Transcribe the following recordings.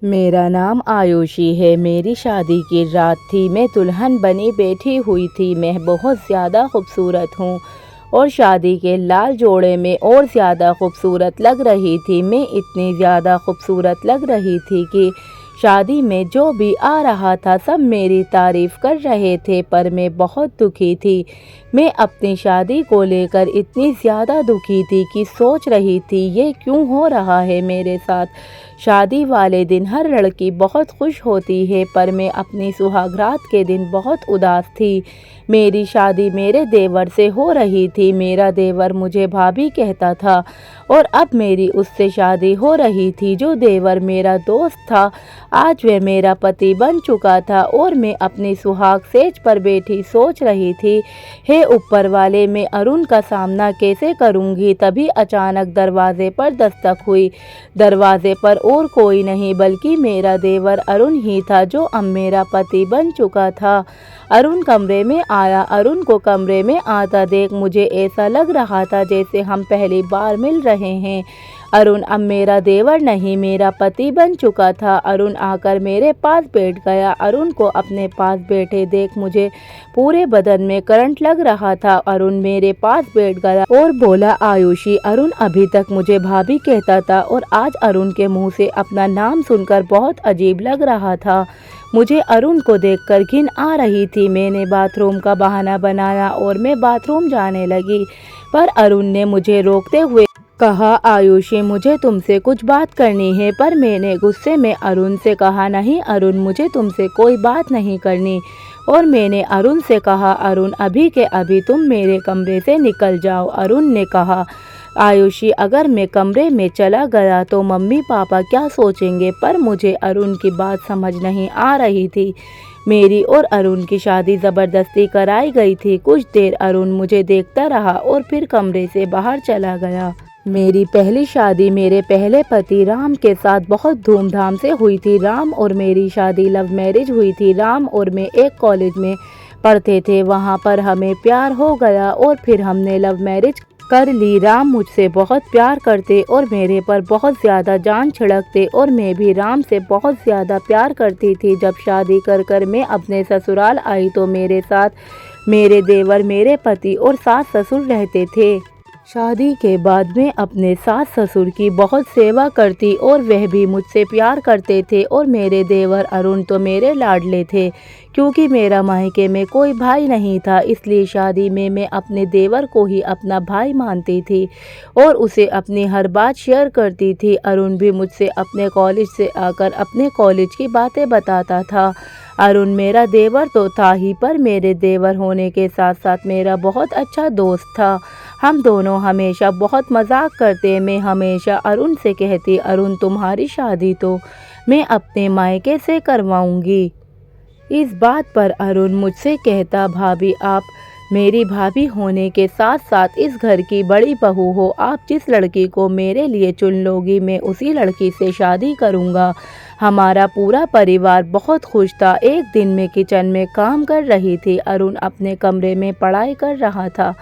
मेरा नाम आयुषी है। मेरी शादी की रात थी। मैं दुल्हन बनी बैठी हुई थी। मैं बहुत ज़्यादा खूबसूरत हूँ और शादी के लाल जोड़े में और ज़्यादा खूबसूरत लग रही थी। मैं इतनी ज़्यादा खूबसूरत लग रही थी कि शादी में जो भी आ रहा था सब मेरी तारीफ़ कर रहे थे, पर मैं बहुत दुखी थी। मैं अपनी शादी को लेकर इतनी ज़्यादा दुखी थी कि सोच रही थी ये क्यों हो रहा है मेरे साथ। शादी वाले दिन हर लड़की बहुत खुश होती है, पर मैं अपनी सुहागरात के दिन बहुत उदास थी। मेरी शादी मेरे देवर से हो रही थी। मेरा देवर मुझे भाभी कहता था और अब मेरी उससे शादी हो रही थी। जो देवर मेरा दोस्त था आज वह मेरा पति बन चुका था और मैं अपनी सुहाग सेज पर बैठी सोच रही थी, हे ऊपर वाले, मैं अरुण का सामना कैसे करूंगी। तभी अचानक दरवाजे पर दस्तक हुई। दरवाजे पर और कोई नहीं बल्कि मेरा देवर अरुण ही था, जो अब मेरा पति बन चुका था। अरुण कमरे में आया। अरुण को कमरे में आता देख मुझे ऐसा लग रहा था जैसे हम पहली बार मिल रहे हैं। अरुण अब मेरा देवर नहीं मेरा पति बन चुका था। अरुण आकर मेरे पास बैठ गया। अरुण को अपने पास बैठे देख मुझे पूरे बदन में करंट लग रहा था। अरुण मेरे पास बैठ गया और बोला, आयुषी। अरुण अभी तक मुझे भाभी कहता था और आज अरुण के मुंह से अपना नाम सुनकर बहुत अजीब लग रहा था। मुझे अरुण को देखकर घिन आ रही थी। मैंने बाथरूम का बहाना बनाया और मैं बाथरूम जाने लगी, पर अरुण ने मुझे रोकते हुए कहा, आयुषी, मुझे तुमसे कुछ बात करनी है। पर मैंने गुस्से में अरुण से कहा, नहीं अरुण, मुझे तुमसे कोई बात नहीं करनी। और मैंने अरुण से कहा, अरुण, अभी के अभी तुम मेरे कमरे से निकल जाओ। अरुण ने कहा, आयुषी, अगर मैं कमरे में चला गया तो मम्मी पापा क्या सोचेंगे। पर मुझे अरुण की बात समझ नहीं आ रही थी। मेरी और अरुण की शादी ज़बरदस्ती कराई गई थी। कुछ देर अरुण मुझे देखता रहा और फिर कमरे से बाहर चला गया। मेरी पहली शादी मेरे पहले पति राम के साथ बहुत धूमधाम से हुई थी। राम और मेरी शादी लव मैरिज हुई थी। राम और मैं एक कॉलेज में पढ़ते थे। वहाँ पर हमें प्यार हो गया और फिर हमने लव मैरिज कर ली। राम मुझसे बहुत प्यार करते और मेरे पर बहुत ज़्यादा जान छिड़कते और मैं भी राम से बहुत ज़्यादा प्यार करती थी। जब शादी कर कर मैं अपने ससुराल आई तो मेरे साथ मेरे देवर, मेरे पति और सास ससुर रहते थे। शादी के बाद मैं अपने सास ससुर की बहुत सेवा करती और वह भी मुझसे प्यार करते थे। और मेरे देवर अरुण तो मेरे लाडले थे, क्योंकि मेरा मायके में कोई भाई नहीं था। इसलिए शादी में मैं अपने देवर को ही अपना भाई मानती थी और उसे अपनी हर बात शेयर करती थी। अरुण भी मुझसे अपने कॉलेज से आकर अपने कॉलेज की बातें बताता था। अरुण मेरा देवर तो था ही, पर मेरे देवर होने के साथ साथ मेरा बहुत अच्छा दोस्त था। हम दोनों हमेशा बहुत मजाक करते। मैं हमेशा अरुण से कहती, अरुण, तुम्हारी शादी तो मैं अपने मायके से करवाऊंगी। इस बात पर अरुण मुझसे कहता, भाभी, आप मेरी भाभी होने के साथ साथ इस घर की बड़ी बहू हो। आप जिस लड़की को मेरे लिए चुन लोगी मैं उसी लड़की से शादी करूंगा। हमारा पूरा परिवार बहुत खुश था। एक दिन मैं किचन में काम कर रही थी। अरुण अपने कमरे में पढ़ाई कर रहा था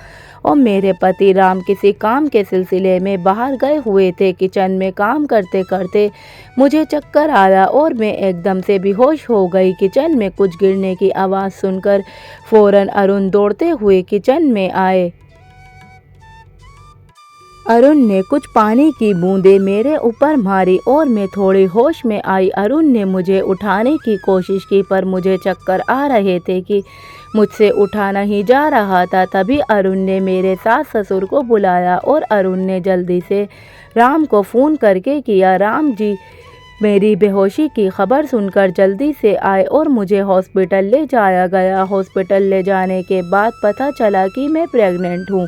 और मेरे पति राम किसी काम के सिलसिले में बाहर गए हुए थे। किचन में काम करते करते मुझे चक्कर आया और मैं एकदम से बेहोश हो गई। किचन में कुछ गिरने की आवाज़ सुनकर फौरन अरुण दौड़ते हुए किचन में आए। अरुण ने कुछ पानी की बूंदें मेरे ऊपर मारी और मैं थोड़ी होश में आई। अरुण ने मुझे उठाने की कोशिश की, पर मुझे चक्कर आ रहे थे कि मुझसे उठा नहीं जा रहा था। तभी अरुण ने मेरे सास ससुर को बुलाया और अरुण ने जल्दी से राम को फ़ोन करके किया। राम जी मेरी बेहोशी की खबर सुनकर जल्दी से आए और मुझे हॉस्पिटल ले जाया गया। हॉस्पिटल ले जाने के बाद पता चला कि मैं प्रेग्नेंट हूँ।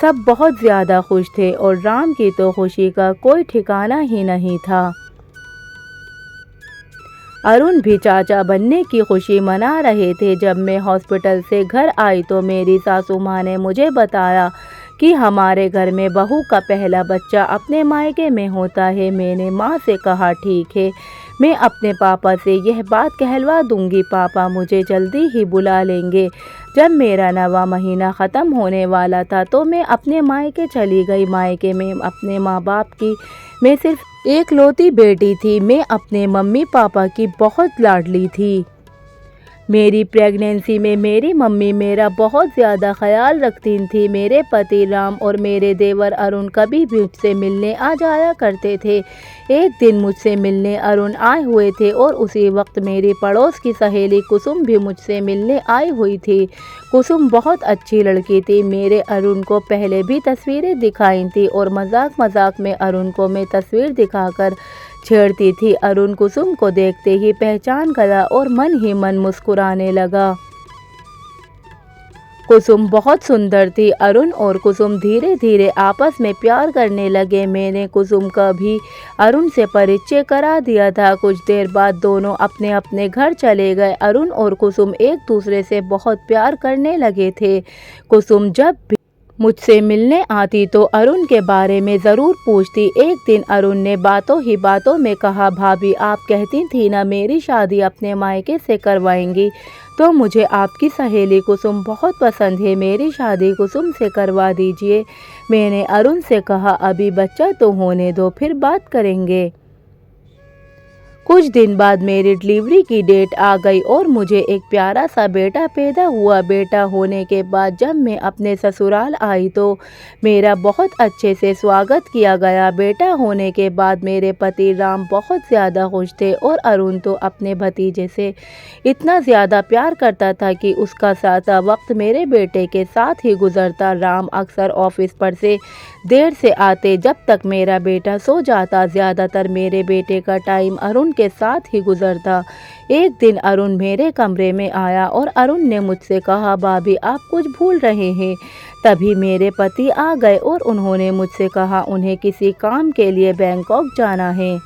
सब बहुत ज़्यादा खुश थे और राम की तो खुशी का कोई ठिकाना ही नहीं था। अरुण भी चाचा बनने की खुशी मना रहे थे। जब मैं हॉस्पिटल से घर आई तो मेरी सासू माँ ने मुझे बताया कि हमारे घर में बहू का पहला बच्चा अपने मायके में होता है। मैंने माँ से कहा, ठीक है, मैं अपने पापा से यह बात कहलवा दूंगी। पापा मुझे जल्दी ही बुला लेंगे। जब मेरा 9वां महीना ख़त्म होने वाला था तो मैं अपने मायके चली गई। मायके में अपने माँ बाप की मैं सिर्फ एकलौती बेटी थी। मैं अपने मम्मी पापा की बहुत लाडली थी। मेरी प्रेगनेंसी में मेरी मम्मी मेरा बहुत ज़्यादा ख्याल रखती थी। मेरे पति राम और मेरे देवर अरुण कभी भी मुझसे मिलने आ जाया करते थे। एक दिन मुझसे मिलने अरुण आए हुए थे और उसी वक्त मेरी पड़ोस की सहेली कुसुम भी मुझसे मिलने आई हुई थी। कुसुम बहुत अच्छी लड़की थी। मेरे अरुण को पहले भी तस्वीरें दिखाई थी और मजाक मजाक में अरुण को मैं तस्वीर दिखाकर छेड़ती थी। अरुण कुसुम को देखते ही पहचान गया और मन ही मन मुस्कुराने लगा। कुसुम बहुत सुंदर थी। अरुण और कुसुम धीरे धीरे आपस में प्यार करने लगे। मैंने कुसुम का भी अरुण से परिचय करा दिया था। कुछ देर बाद दोनों अपने अपने घर चले गए। अरुण और कुसुम एक दूसरे से बहुत प्यार करने लगे थे। कुसुम जब भी मुझसे मिलने आती तो अरुण के बारे में ज़रूर पूछती। एक दिन अरुण ने बातों ही बातों में कहा, भाभी आप कहती थी ना मेरी शादी अपने मायके से करवाएंगी, तो मुझे आपकी सहेली कुसुम बहुत पसंद है, मेरी शादी कुसुम से करवा दीजिए। मैंने अरुण से कहा, अभी बच्चा तो होने दो, फिर बात करेंगे। कुछ दिन बाद मेरी डिलीवरी की डेट आ गई और मुझे एक प्यारा सा बेटा पैदा हुआ। बेटा होने के बाद जब मैं अपने ससुराल आई तो मेरा बहुत अच्छे से स्वागत किया गया। बेटा होने के बाद मेरे पति राम बहुत ज़्यादा खुश थे और अरुण तो अपने भतीजे से इतना ज़्यादा प्यार करता था कि उसका सारा वक्त मेरे बेटे के साथ ही गुजरता। राम अक्सर ऑफिस पर से देर से आते। जब तक मेरा बेटा सो जाता ज़्यादातर मेरे बेटे का टाइम अरुण के साथ ही गुजरता। एक दिन अरुण मेरे कमरे में आया और अरुण ने मुझसे कहा, भाभी आप कुछ भूल रहे हैं। तभी मेरे पति आ गए और उन्होंने मुझसे कहा उन्हें किसी काम के लिए बैंकॉक जाना है।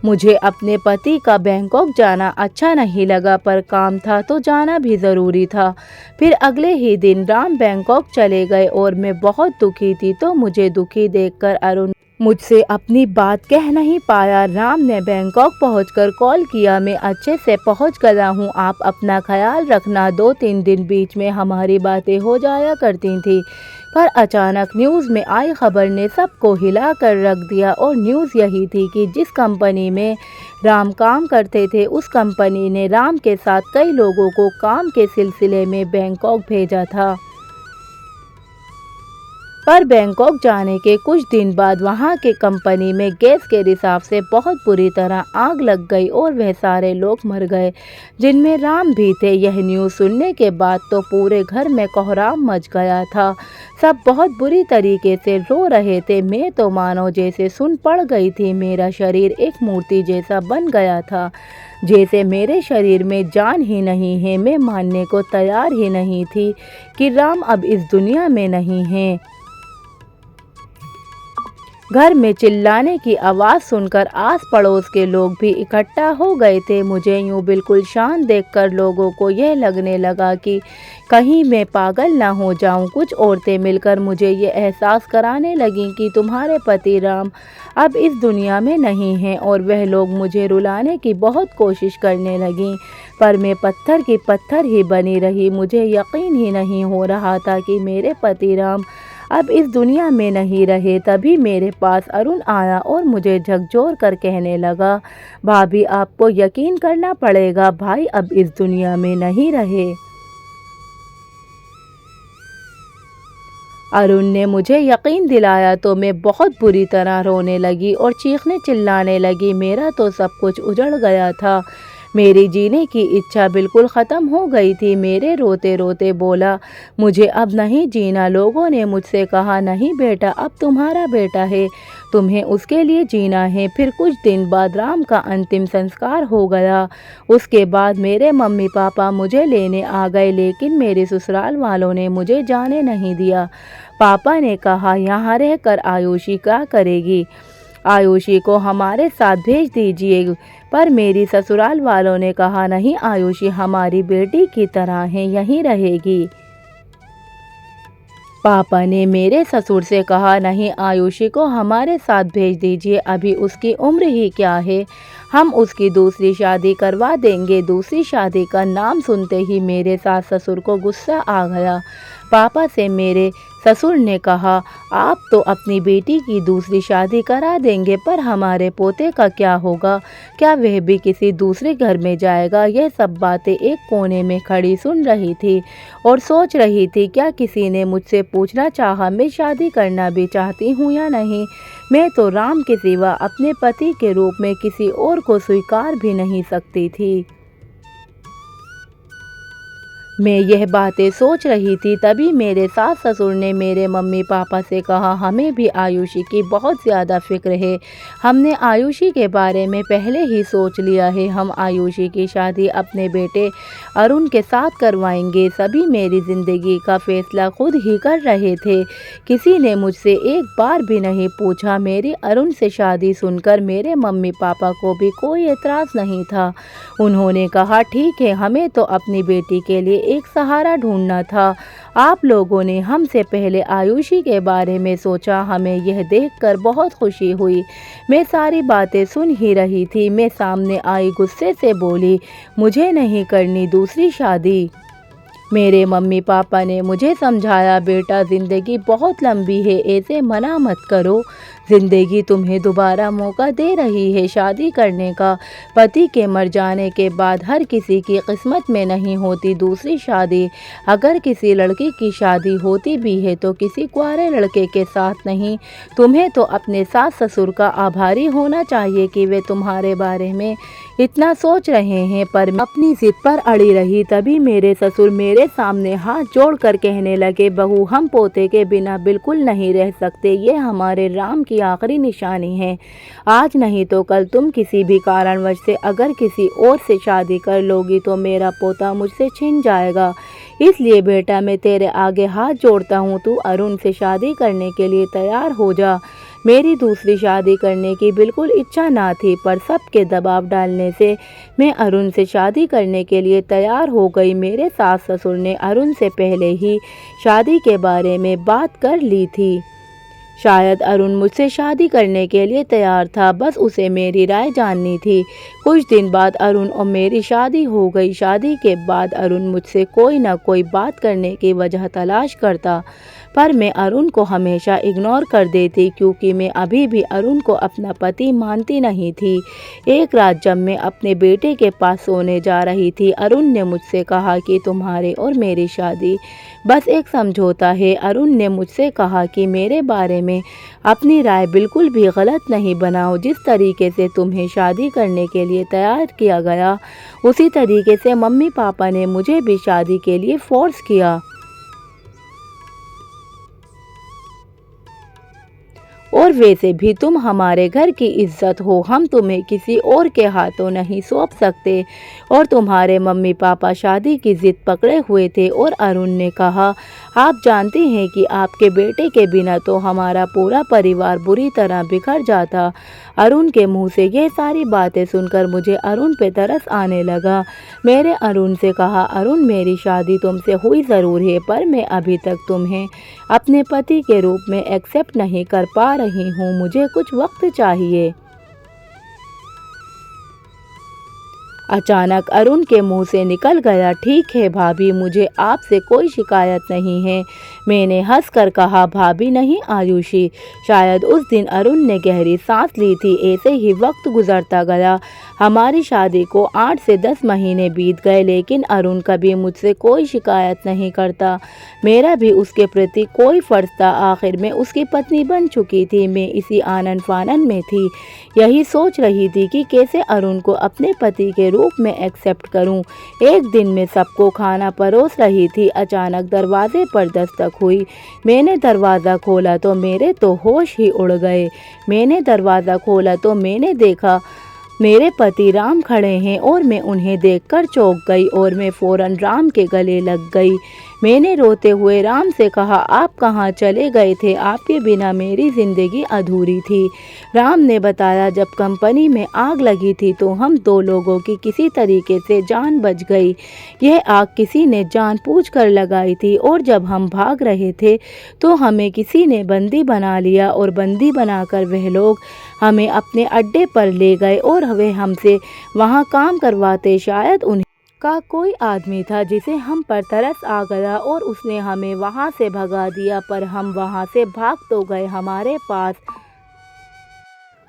मुझे अपने पति का बैंकॉक जाना अच्छा नहीं लगा, पर काम था तो जाना भी ज़रूरी था। फिर अगले ही दिन राम बैंकॉक चले गए और मैं बहुत दुखी थी। तो मुझे दुखी देखकर अरुण मुझसे अपनी बात कह नहीं पाया। राम ने बैंकॉक पहुंचकर कॉल किया, मैं अच्छे से पहुंच गया हूं, आप अपना ख्याल रखना। 2-3 दिन बीच में हमारी बातें हो जाया करती थी, पर अचानक न्यूज़ में आई खबर ने सबको हिला कर रख दिया। और न्यूज़ यही थी कि जिस कंपनी में राम काम करते थे उस कंपनी ने राम के साथ कई लोगों को काम के सिलसिले में बैंकॉक भेजा था। पर बैंकॉक जाने के कुछ दिन बाद वहां के कंपनी में गैस के रिसाव से बहुत बुरी तरह आग लग गई और वह सारे लोग मर गए, जिनमें राम भी थे। यह न्यूज़ सुनने के बाद तो पूरे घर में कोहराम मच गया था। सब बहुत बुरी तरीके से रो रहे थे। मैं तो मानो जैसे सुन पड़ गई थी। मेरा शरीर एक मूर्ति जैसा बन गया था, जैसे मेरे शरीर में जान ही नहीं है। मैं मानने को तैयार ही नहीं थी कि राम अब इस दुनिया में नहीं हैं। घर में चिल्लाने की आवाज़ सुनकर आस पड़ोस के लोग भी इकट्ठा हो गए थे। मुझे यूँ बिल्कुल शांत देखकर लोगों को यह लगने लगा कि कहीं मैं पागल ना हो जाऊं। कुछ औरतें मिलकर मुझे ये एहसास कराने लगीं कि तुम्हारे पति राम अब इस दुनिया में नहीं हैं, और वह लोग मुझे रुलाने की बहुत कोशिश करने लगीं, पर मैं पत्थर की पत्थर ही बनी रही। मुझे यकीन ही नहीं हो रहा था कि मेरे पति राम अब इस दुनिया में नहीं रहे। तभी मेरे पास अरुण आया और मुझे झकझोर कर कहने लगा, भाभी आपको यकीन करना पड़ेगा, भाई अब इस दुनिया में नहीं रहे। अरुण ने मुझे यकीन दिलाया तो मैं बहुत बुरी तरह रोने लगी और चीखने चिल्लाने लगी। मेरा तो सब कुछ उजड़ गया था। मेरी जीने की इच्छा बिल्कुल ख़त्म हो गई थी। मेरे रोते रोते बोला, मुझे अब नहीं जीना। लोगों ने मुझसे कहा, नहीं बेटा अब तुम्हारा बेटा है, तुम्हें उसके लिए जीना है। फिर कुछ दिन बाद राम का अंतिम संस्कार हो गया। उसके बाद मेरे मम्मी पापा मुझे लेने आ गए, लेकिन मेरे ससुराल वालों ने मुझे जाने नहीं दिया। पापा ने कहा, यहाँ रहकर आयुषी क्या करेगी, आयुषी को हमारे साथ भेज दीजिए। पर मेरी ससुराल वालों ने कहा, नहीं आयुषी हमारी बेटी की तरह है, यहीं रहेगी। पापा ने मेरे ससुर से कहा, नहीं आयुषी को हमारे साथ भेज दीजिए, अभी उसकी उम्र ही क्या है, हम उसकी दूसरी शादी करवा देंगे। दूसरी शादी का नाम सुनते ही मेरे सास ससुर को गुस्सा आ गया। पापा से मेरे ससुर ने कहा, आप तो अपनी बेटी की दूसरी शादी करा देंगे, पर हमारे पोते का क्या होगा? क्या वह भी किसी दूसरे घर में जाएगा? यह सब बातें एक कोने में खड़ी सुन रही थी और सोच रही थी, क्या किसी ने मुझसे पूछना चाहा मैं शादी करना भी चाहती हूँ या नहीं? मैं तो राम के सिवा अपने पति के रूप में किसी और को स्वीकार भी नहीं सकती थी। मैं यह बातें सोच रही थी, तभी मेरे सास ससुर ने मेरे मम्मी पापा से कहा, हमें भी आयुषी की बहुत ज़्यादा फिक्र है। हमने आयुषी के बारे में पहले ही सोच लिया है। हम आयुषी की शादी अपने बेटे अरुण के साथ करवाएंगे। सभी मेरी ज़िंदगी का फैसला खुद ही कर रहे थे। किसी ने मुझसे एक बार भी नहीं पूछा। मेरी अरुण से शादी सुनकर मेरे मम्मी पापा को भी कोई एतराज़ नहीं था। उन्होंने कहा, ठीक है, हमें तो अपनी बेटी के लिए एक सहारा ढूंढना था। आप लोगों ने हमसे पहले आयुषी के बारे में सोचा। हमें यह देखकर बहुत खुशी हुई। मैं सारी बातें सुन ही रही थी। मैं सामने आई गुस्से से बोली, मुझे नहीं करनी दूसरी शादी। मेरे मम्मी पापा ने मुझे समझाया, बेटा ज़िंदगी बहुत लंबी है, ऐसे मना मत करो। ज़िंदगी तुम्हें दोबारा मौका दे रही है शादी करने का। पति के मर जाने के बाद हर किसी की किस्मत में नहीं होती दूसरी शादी। अगर किसी लड़की की शादी होती भी है तो किसी कुंवारे लड़के के साथ नहीं। तुम्हें तो अपने सास ससुर का आभारी होना चाहिए कि वे तुम्हारे बारे में इतना सोच रहे हैं। पर मैं अपनी जिद पर अड़ी रही। तभी मेरे ससुर मेरे सामने हाथ जोड़कर कहने लगे, बहू, हम पोते के बिना बिल्कुल नहीं रह सकते। ये हमारे राम की आखिरी निशानी है। आज नहीं तो कल तुम किसी भी कारणवश से अगर किसी और से शादी कर लोगी तो मेरा पोता मुझसे छिन जाएगा। इसलिए बेटा, मैं तेरे आगे हाथ जोड़ता हूँ, तू अरुण से शादी करने के लिए तैयार हो जा। मेरी दूसरी शादी करने की बिल्कुल इच्छा ना थी, पर सबके दबाव डालने से मैं अरुण से शादी करने के लिए तैयार हो गई। मेरे सास ससुर ने अरुण से पहले ही शादी के बारे में बात कर ली थी। शायद अरुण मुझसे शादी करने के लिए तैयार था, बस उसे मेरी राय जाननी थी। कुछ दिन बाद अरुण और मेरी शादी हो गई। शादी के बाद अरुण मुझसे कोई ना कोई बात करने की वजह तलाश करता, पर मैं अरुण को हमेशा इग्नोर कर देती, क्योंकि मैं अभी भी अरुण को अपना पति मानती नहीं थी। एक रात जब मैं अपने बेटे के पास सोने जा रही थी, अरुण ने मुझसे कहा कि तुम्हारे और मेरी शादी बस एक समझौता है। अरुण ने मुझसे कहा कि मेरे बारे में अपनी राय बिल्कुल भी गलत नहीं बनाओ। जिस तरीके से तुम्हें शादी करने के लिए तैयार किया गया, उसी तरीके से मम्मी पापा ने मुझे भी शादी के लिए फोर्स किया। और वैसे भी तुम हमारे घर की इज्जत हो। हम तुम्हें किसी और के हाथों नहीं सौंप सकते। और तुम्हारे मम्मी पापा शादी की जिद पकड़े हुए थे। और अरुण ने कहा, आप जानती हैं कि आपके बेटे के बिना तो हमारा पूरा परिवार बुरी तरह बिखर जाता। अरुण के मुंह से ये सारी बातें सुनकर मुझे अरुण पे तरस आने लगा। मेरे अरुण से कहा, अरुण, मेरी शादी तुमसे हुई ज़रूर है, पर मैं अभी तक तुम्हें अपने पति के रूप में एक्सेप्ट नहीं कर पा रही हूँ। मुझे कुछ वक्त चाहिए। अचानक अरुण के मुंह से निकल गया, ठीक है भाभी, मुझे आपसे कोई शिकायत नहीं है। मैंने हंसकर कहा, भाभी नहीं आयुषी। शायद उस दिन अरुण ने गहरी सांस ली थी। ऐसे ही वक्त गुजरता गया। हमारी शादी को 8 से 10 महीने बीत गए, लेकिन अरुण कभी मुझसे कोई शिकायत नहीं करता। मेरा भी उसके प्रति कोई फर्ज था। आखिर में उसकी पत्नी बन चुकी थी। मैं इसी आनन फानन में थी। यही सोच रही थी कि कैसे अरुण को अपने पति के रूप में एक्सेप्ट करूं। एक दिन मैं सबको खाना परोस रही थी। अचानक दरवाजे पर दस्तक हुई। मैंने दरवाज़ा खोला तो मेरे तो होश ही उड़ गए। मैंने दरवाज़ा खोला तो मैंने देखा मेरे पति राम खड़े हैं और मैं उन्हें देखकर चौंक गई और मैं फ़ौरन राम के गले लग गई। मैंने रोते हुए राम से कहा, आप कहाँ चले गए थे? आपके बिना मेरी ज़िंदगी अधूरी थी। राम ने बताया, जब कंपनी में आग लगी थी तो हम 2 लोगों की किसी तरीके से जान बच गई। यह आग किसी ने जानबूझकर लगाई थी और जब हम भाग रहे थे तो हमें किसी ने बंदी बना लिया और बंदी बनाकर वह लोग हमें अपने अड्डे पर ले गए और वे हमसे वहाँ काम करवाते। शायद उन्हें का कोई आदमी था जिसे हम पर तरस आ गया और उसने हमें वहाँ से भगा दिया, पर हम वहाँ से भाग तो गए, हमारे पास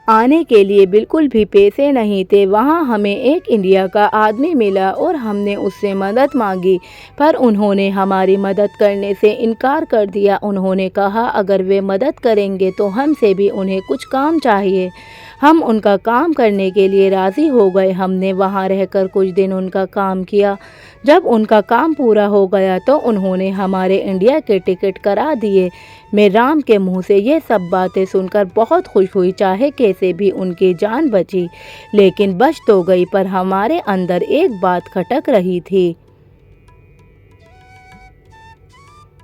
आने के लिए बिल्कुल भी पैसे नहीं थे। वहाँ हमें एक इंडिया का आदमी मिला और हमने उससे मदद मांगी, पर उन्होंने हमारी मदद करने से इनकार कर दिया। उन्होंने कहा अगर वे मदद करेंगे तो हमसे भी उन्हें कुछ काम चाहिए। हम उनका काम करने के लिए राज़ी हो गए। हमने वहाँ रहकर कुछ दिन उनका काम किया। जब उनका काम पूरा हो गया तो उन्होंने हमारे इंडिया के टिकट करा दिए। मैं राम के मुंह से ये सब बातें सुनकर बहुत खुश हुई। चाहे कैसे भी उनकी जान बची, लेकिन बच तो गई, पर हमारे अंदर एक बात खटक रही थी।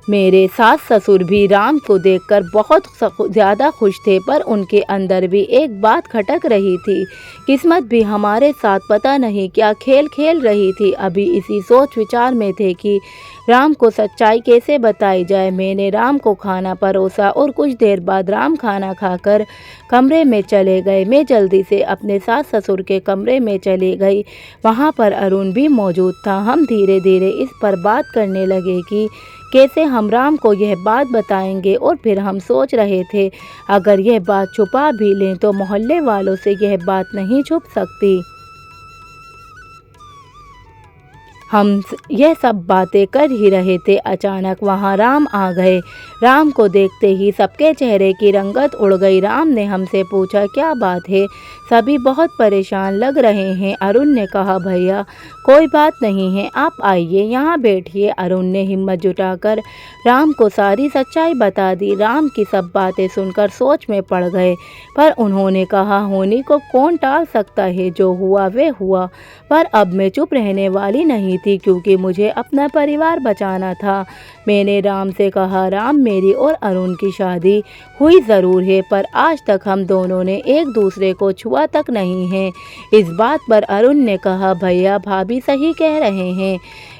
मेरे सास ससुर भी राम को देखकर बहुत ज़्यादा खुश थे, पर उनके अंदर भी एक बात खटक रही थी। किस्मत भी हमारे साथ पता नहीं क्या खेल खेल रही थी। अभी इसी सोच विचार में थे कि राम को सच्चाई कैसे बताई जाए। मैंने राम को खाना परोसा और कुछ देर बाद राम खाना खाकर कमरे में चले गए। मैं जल्दी से अपने सास ससुर के कमरे में चली गई। वहाँ पर अरुण भी मौजूद था। हम धीरे धीरे इस पर बात करने लगे कि कैसे हम राम को यह बात बताएंगे, और फिर हम सोच रहे थे अगर यह बात छुपा भी लें तो मोहल्ले वालों से यह बात नहीं छुप सकती। हम यह सब बातें कर ही रहे थे, अचानक वहाँ राम आ गए। राम को देखते ही सबके चेहरे की रंगत उड़ गई। राम ने हमसे पूछा क्या बात है, सभी बहुत परेशान लग रहे हैं। अरुण ने कहा भैया कोई बात नहीं है, आप आइए यहाँ बैठिए। अरुण ने हिम्मत जुटाकर राम को सारी सच्चाई बता दी। राम की सब बातें सुनकर सोच में पड़ गए, पर उन्होंने कहा होनी को कौन टाल सकता है, जो हुआ वे हुआ। पर अब मैं चुप रहने वाली नहीं थी, क्योंकि मुझे अपना परिवार बचाना था। मैंने राम से कहा राम मेरी और अरुण की शादी हुई ज़रूर है, पर आज तक हम दोनों ने एक दूसरे को छुआ तक नहीं है। इस बात पर अरुण ने कहा भैया भाभी सही कह रहे हैं।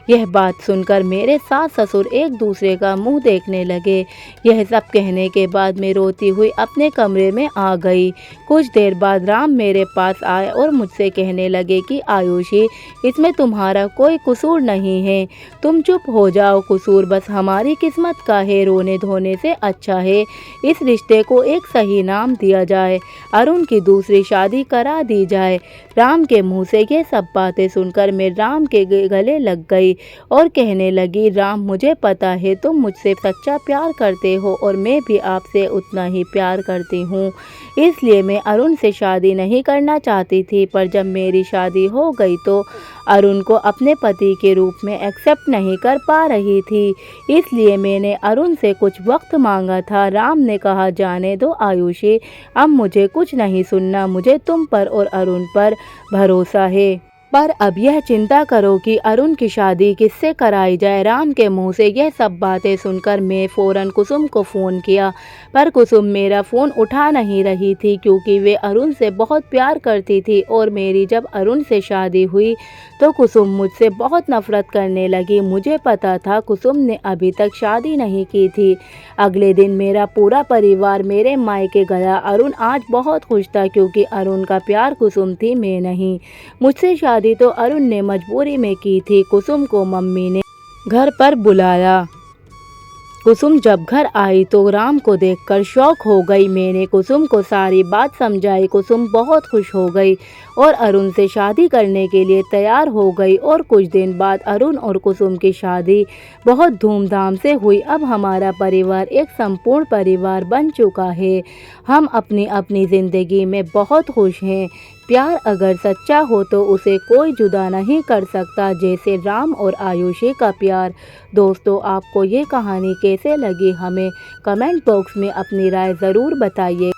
यह बात सुनकर मेरे सास ससुर एक दूसरे का मुंह देखने लगे। यह सब कहने के बाद मैं रोती हुई अपने कमरे में आ गई। कुछ देर बाद राम मेरे पास आए और मुझसे कहने लगे कि आयुषी इसमें तुम्हारा कोई कसूर नहीं है, तुम चुप हो जाओ। कसूर बस हमारी किस्मत का है, रोने धोने से अच्छा है इस रिश्ते को एक सही नाम दिया जाए, अरुण की दूसरी शादी करा दी जाए। राम के मुंह से ये सब बातें सुनकर मैं राम के गले लग गई और कहने लगी राम मुझे पता है तुम मुझसे सच्चा प्यार करते हो और मैं भी आपसे उतना ही प्यार करती हूँ, इसलिए मैं अरुण से शादी नहीं करना चाहती थी। पर जब मेरी शादी हो गई तो अरुण को अपने पति के रूप में एक्सेप्ट नहीं कर पा रही थी, इसलिए मैंने अरुण से कुछ वक्त मांगा था। राम ने कहा जाने दो आयुषी, अब मुझे कुछ नहीं सुनना, मुझे तुम पर और अरुण पर भरोसा है। पर अब यह चिंता करो कि अरुण की शादी किससे कराई जाए। राम के मुंह से यह सब बातें सुनकर मैं फ़ौरन कुसुम को फ़ोन किया, पर कुसुम मेरा फ़ोन उठा नहीं रही थी, क्योंकि वे अरुण से बहुत प्यार करती थी और मेरी जब अरुण से शादी हुई तो कुसुम मुझसे बहुत नफ़रत करने लगी। मुझे पता था कुसुम ने अभी तक शादी नहीं की थी। अगले दिन मेरा पूरा परिवार मेरे मायके गया। अरुण आज बहुत खुश था, क्योंकि अरुण का प्यार कुसुम थी, मैं नहीं। मुझसे शादी तो अरुण ने मजबूरी में की थी। कुसुम को मम्मी ने घर पर बुलाया। कुसुम जब घर आई तो राम को देखकर शौक हो गई। मैंने कुसुम को सारी बात समझाई। कुसुम बहुत खुश हो गई और अरुण से शादी करने के लिए तैयार हो गई, और कुछ दिन बाद अरुण और कुसुम की शादी बहुत धूमधाम से हुई। अब हमारा परिवार एक संपूर्ण परिवार बन चुका है। हम अपनी अपनी ज़िंदगी में बहुत खुश हैं। प्यार अगर सच्चा हो तो उसे कोई जुदा नहीं कर सकता, जैसे राम और आयुषी का प्यार। दोस्तों आपको ये कहानी कैसे लगी, हमें कमेंट बॉक्स में अपनी राय ज़रूर बताइए।